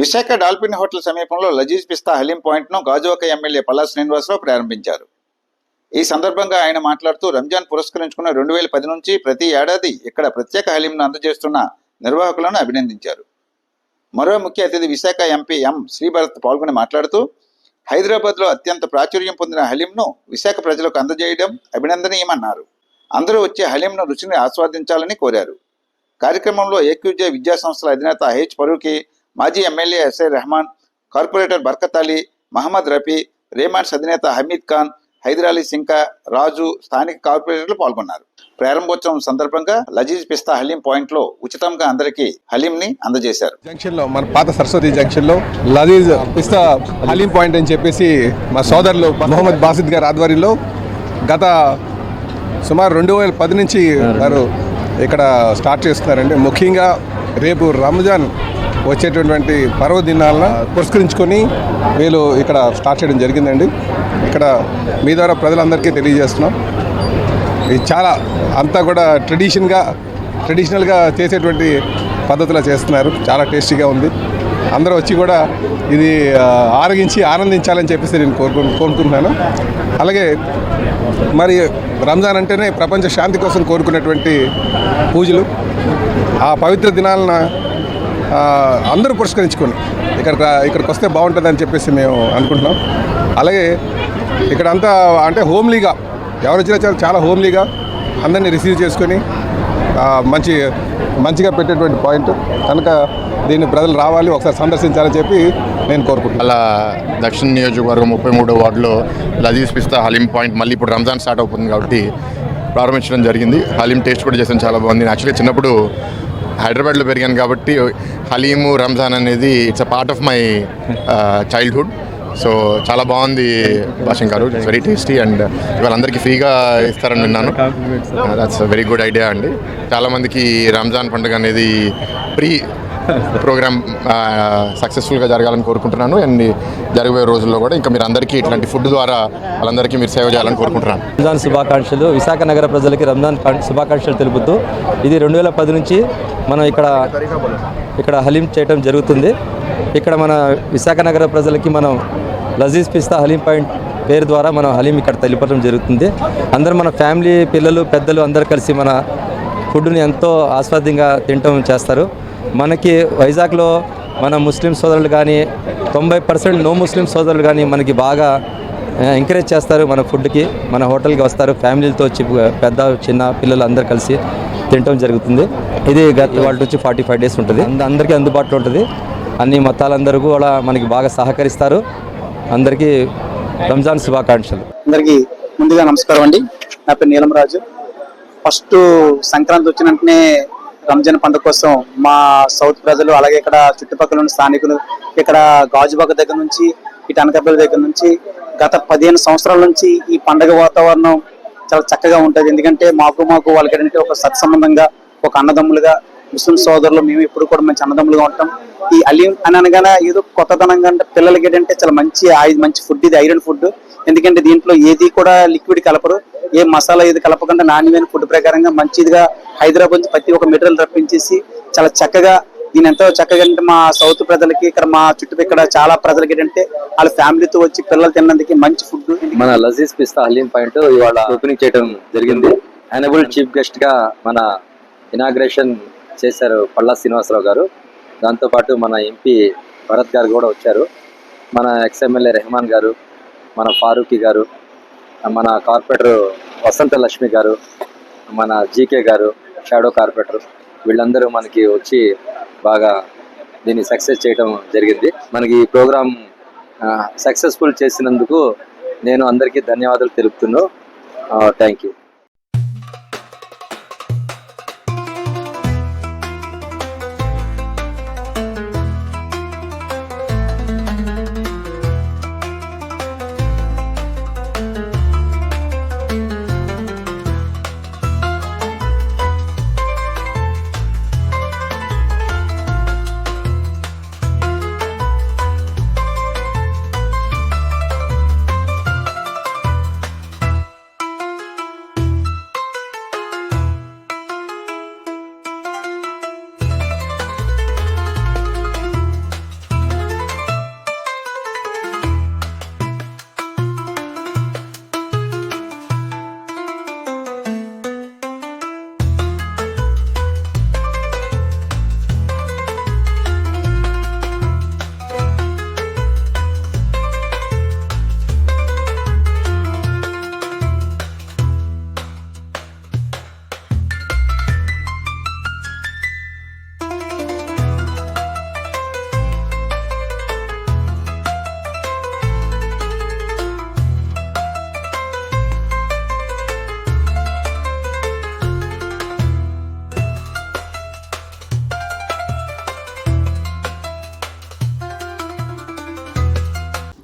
Visakha dolphin hotel సమీపంలో లజీజ్ పిస్తా హలీం పాయింట్ను Gajuwaka MLA Palla Srinivasarao ప్రారంభించారు. ఈ సందర్భంగా ఆయన మాట్లాడుతూ రంజాన్ పురస్కరించుకున్న 2010 నుంచి ప్రతి ఏడాది ఇక్కడ ప్రత్యేక హలీంను అందజేస్తున్న నిర్వాహకులను అభినందించారు. మరో ముఖ్య అతిథి విశాఖ ఎంపీ ఎం శ్రీభరత్ పాల్గొని మాట్లాడుతూ హైదరాబాద్లో అత్యంత ప్రాచుర్యం పొందిన హలీంను విశాఖ ప్రజలకు అందజేయడం అభినందనీయమన్నారు. అందరూ వచ్చే హలీంను రుచిని ఆస్వాదించాలని కోరారు. కార్యక్రమంలో ఏక్యూజే విద్యా సంస్థల అధినేత హెచ్ ఫరూకీ, మాజీ MLA SI Rehman, corporator Barkat Ali, Mohammed Rafi, Raymonds అధినేత హమీద్ ఖాన్, హైదరాలీ సింకా, రాజు, స్థానిక కార్పొరేటర్లు పాల్గొన్నారు. ప్రారంభోత్సవం సందర్భంగా లజీజ్ పిస్తా హలీం పాయింట్ లో ఉచితంగా అందరికీ హలీం ని అందజేశారు. జంక్షన్ లో మన పాత సరస్వతి జంక్షన్ లో లజీజ్ పిస్తా హలీం పాయింట్ అని చెప్పేసి మా సోదరులు మొహమ్మద్ బాసిద్ గారి ఆధ్వర్యంలో గత సుమారు 2010 నుంచి వారు ఇక్కడ స్టార్ట్ చేస్తున్నారండి. ముఖ్యంగా రేపు రంజాన్ వచ్చేటటువంటి పర్వదినాలను పురస్కరించుకొని వీళ్ళు ఇక్కడ స్టార్ట్ చేయడం జరిగిందండి. ఇక్కడ మీ ద్వారా ప్రజలందరికీ తెలియజేస్తున్నాం, ఇది చాలా అంతా కూడా ట్రెడిషనల్గా చేసేటువంటి పద్ధతిలో చేస్తున్నారు. చాలా టేస్టీగా ఉంది. అందరూ వచ్చి కూడా ఇది ఆనందించాలని చెప్పేసి నేను కోరుకుంటున్నాను. అలాగే మరి రంజాన్ అంటేనే ప్రపంచ శాంతి కోసం కోరుకునేటువంటి పూజలు, ఆ పవిత్ర దినాలను అందరూ పురస్కరించుకొని ఇక్కడికి వస్తే బాగుంటుందని చెప్పేసి మేము అనుకుంటున్నాం. అలాగే ఇక్కడంతా అంటే హోమ్లీగా ఎవరు వచ్చినా చాలా హోమ్లీగా అందరినీ రిసీవ్ చేసుకొని మంచిగా పెట్టేటువంటి పాయింట్ కనుక దీన్ని ప్రజలు రావాలి, ఒకసారి సందర్శించాలని చెప్పి నేను కోరుకుంటున్నాను. అలా దక్షిణ నియోజకవర్గం 33వ వార్డులో లజీజ్ పిస్తా హలీం పాయింట్ మళ్ళీ ఇప్పుడు రంజాన్ స్టార్ట్ అవుతుంది కాబట్టి ప్రారంభించడం జరిగింది. హలీం టేస్ట్ కూడా చేసాను, చాలా బాగుంది. యాక్చువల్లీ చిన్నప్పుడు హైదరాబాద్లో పెరిగాను కాబట్టి హలీము, రంజాన్ అనేది it's a part of my childhood. So చాలా బాగుంది భాషం గారు, ఇట్స్ వెరీ టేస్టీ. అండ్ ఇవాళ అందరికీ ఫ్రీగా ఇస్తారని విన్నాను. దట్స్ వెరీ గుడ్ ఐడియా అండి. చాలామందికి రంజాన్ పండుగ అనేది ప్రోగ్రామ్ సక్సెస్ఫుల్గా జరగాలని కోరుకుంటున్నాను. అండ్ జరగబోయే రోజుల్లో కూడా ఇంకా మీరు అందరికీ ఇట్లాంటి ఫుడ్ ద్వారా వాళ్ళందరికీ మీరు సేవ చేయాలని కోరుకుంటున్నాను. రంజాన్ శుభాకాంక్షలు. విశాఖ నగర ప్రజలకి రంజాన్ శుభాకాంక్షలు తెలుపుతూ ఇది 2010 నుంచి మనం ఇక్కడ హలీం చేయడం జరుగుతుంది. ఇక్కడ మన విశాఖ నగర ప్రజలకి మనం లజీజ్ పిస్తా హలీం పాయింట్ పేరు ద్వారా మనం హలీం ఇక్కడ తెలిపడం జరుగుతుంది. అందరూ మన ఫ్యామిలీ, పిల్లలు, పెద్దలు అందరూ కలిసి మన ఫుడ్ని ఎంతో ఆస్వాద్యంగా తినటం చేస్తారు. మనకి వైజాగ్లో మన ముస్లిం సోదరులు కానీ 90% నో ముస్లిం సోదరులు కానీ మనకి బాగా ఎంకరేజ్ చేస్తారు. మన ఫుడ్కి, మన హోటల్కి వస్తారు. ఫ్యామిలీలతో వచ్చి పెద్ద చిన్న పిల్లలు అందరూ కలిసి తినటం జరుగుతుంది. ఇది గత వాళ్ళ నుంచి 45 డేస్ ఉంటుంది. అందరికీ అందుబాటులో ఉంటుంది. అన్ని మతాలందరూ కూడా మనకి బాగా సహకరిస్తారు. అందరికీ రంజాన్ శుభాకాంక్షలు. అందరికీ ముందుగా నమస్కారం అండి. నా పేరు నీలంరాజు. ఫస్ట్ సంక్రాంతి వచ్చిన వెంటనే రంజాన్ పండుగ కోసం మా సౌత్ ప్రజలు, అలాగే ఇక్కడ చుట్టుపక్కల ఉన్న స్థానికులు, ఇక్కడ గాజుబాక దగ్గర నుంచి, ఇటు అనకాపల్లి దగ్గర నుంచి గత 15 సంవత్సరాల నుంచి ఈ పండుగ వాతావరణం చాలా చక్కగా ఉంటుంది. ఎందుకంటే మాకు వాళ్ళకి ఏంటంటే ఒక సత్సంబంధంగా, ఒక అన్నదమ్ములుగా, ముస్లిం సోదరులు మేము ఎప్పుడు కూడా మంచి అన్నదమ్ములుగా ఉంటాం. ఈ హలీం అని అనగానే ఏదో కొత్తదనంగా అంటే పిల్లలకి ఏంటంటే చాలా మంచి ఫుడ్, ఇది ఐరన్ ఫుడ్. ఎందుకంటే దీంట్లో ఏది కూడా లిక్విడ్ కలపరు, ఏ మసాలా ఏది కలపకుండా నాణ్యమైన ఫుడ్ ప్రకారంగా మంచిదిగా హైదరాబాద్ నుంచి ప్రతి ఒక్క మెటీరియల్ రప్పించేసి చాలా చక్కగా దీని ఎంతో చక్కగా అంటే మా సౌత్ ప్రజలకి, ఇక్కడ మా చుట్టుపక్కల చాలా ప్రజలకి ఏంటంటే వాళ్ళ ఫ్యామిలీతో వచ్చి పిల్లలు తిన్నందుకు మంచి ఫుడ్. మన లజీజ్ పిస్తా హలీం పాయింట్ ఇవాళ ఓపెనింగ్ చేయడం జరిగింది. ఆనరబుల్ చీఫ్ గెస్ట్ గా మన ఇనాగ్రేషన్ చేశారు పల్లా శ్రీనివాసరావు గారు. దాంతోపాటు మన ఎంపీ భరత్ గారు కూడా వచ్చారు. మన ఎక్స్ఎమ్మెల్యే రెహమాన్ గారు, మన ఫారూఖీ గారు, మన కార్పొరేటర్ వసంత లక్ష్మి గారు, మన జీకే గారు షాడో కార్పొరేటర్, వీళ్ళందరూ మనకి వచ్చి బాగా దీన్ని సక్సెస్ చేయడం జరిగింది. మనకి ఈ ప్రోగ్రామ్ సక్సెస్ఫుల్ చేసినందుకు నేను అందరికీ ధన్యవాదాలు తెలుపుతున్నాను. Thank you.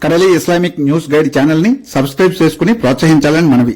కరలి ఇస్లామిక్ న్యూస్ గైడ్ ఛానల్ ని సబ్స్క్రైబ్ చేసుకుని ప్రోత్సహించాలని మనవి.